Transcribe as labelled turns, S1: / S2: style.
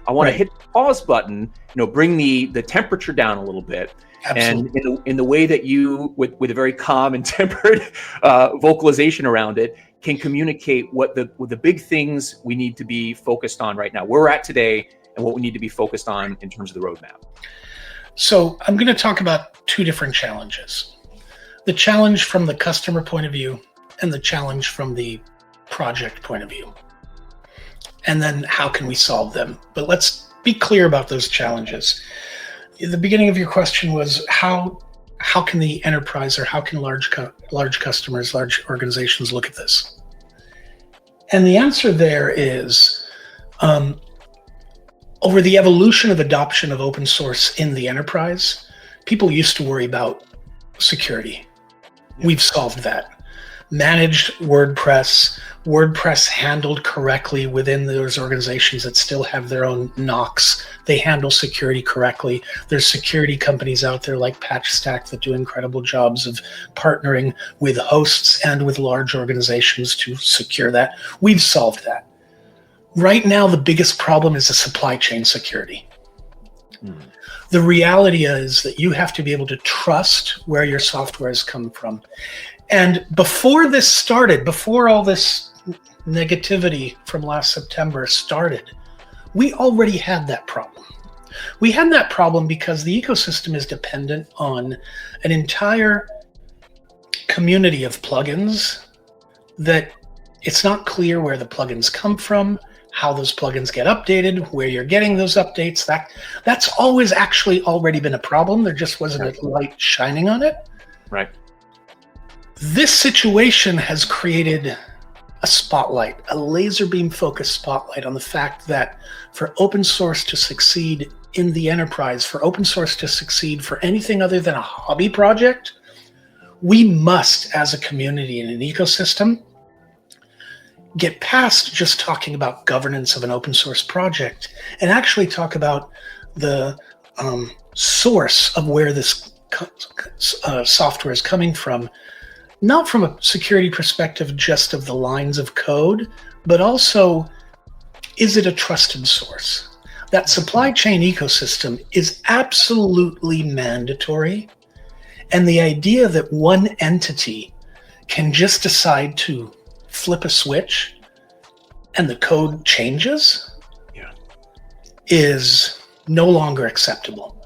S1: I want
S2: Right.
S1: to hit the pause button, bring the temperature down a little bit.
S2: Absolutely.
S1: And in the way that you, with a very calm and tempered vocalization around it, can communicate what the big things we need to be focused on right now, where we're at today, and what we need to be focused on in terms of the roadmap.
S2: So I'm going to talk about two different challenges. The challenge from the customer point of view and the challenge from the project point of view. And then how can we solve them? But let's be clear about those challenges. The beginning of your question was how can the enterprise, or how can large customers, large organizations look at this? And the answer there is, over the evolution of adoption of open source in the enterprise, people used to worry about security. We've solved that. Managed WordPress handled correctly within those organizations that still have their own NOCs. They handle security correctly. There's security companies out there like PatchStack that do incredible jobs of partnering with hosts and with large organizations to secure that. We've solved that. Right now, the biggest problem is the supply chain security. The reality is that you have to be able to trust where your software has come from. And before this started, before all this negativity from last September started, we already had that problem. We had that problem because the ecosystem is dependent on an entire community of plugins that it's not clear where the plugins come from, how those plugins get updated, where you're getting those updates. That's always actually already been a problem. There just wasn't a light shining on it.
S1: Right.
S2: This situation has created a spotlight, a laser beam focused spotlight on the fact that for open source to succeed in the enterprise, for open source to succeed for anything other than a hobby project, we must, as a community and an ecosystem, get past just talking about governance of an open source project and actually talk about the source of where this software is coming from. Not from a security perspective just of the lines of code, but also, is it a trusted source? That supply chain ecosystem is absolutely mandatory. And the idea that one entity can just decide to flip a switch and the code changes is no longer acceptable.